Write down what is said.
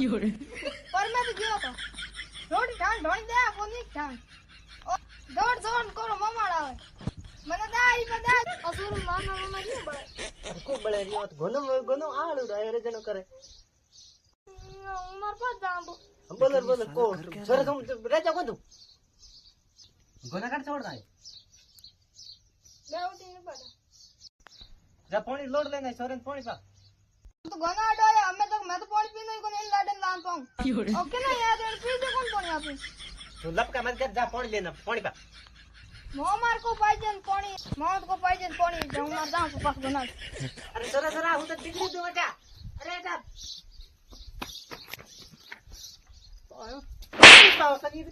पर मैं तो गयो तो रोटी ठाण ढोणी दे कोनी ठाण दौड़ दौड़ करो ममाड़ा आवे મને દા ઈ પદા અસુર મામા મામા ની બળે ખૂબ બળે રહ્યો તો ગોનો ગોનો આળું ડાયરે જનો કરે ઉમર પર જાંબો બોલર બોલર કો સર કમ રેજા કોંદુ ગોના કાટ છોડતા બે ઉઠી ને પડા જા પાણી લોડ લેને સોરેન પાણી પા तो गना डाले हमें तो मैं तो पानी पीने को नहीं लाडन लान पाऊं ओके ना यार पी दे कौन पानी आप तो लपका मत कर जा पानी लेना पानी पा मार को पाइजन पानी मौत को पाइजन पानी जाऊं मार जाऊं पास बना अरे सरा सरा हूं तो डिग्री दो बेटा अरे जा पाओ सनी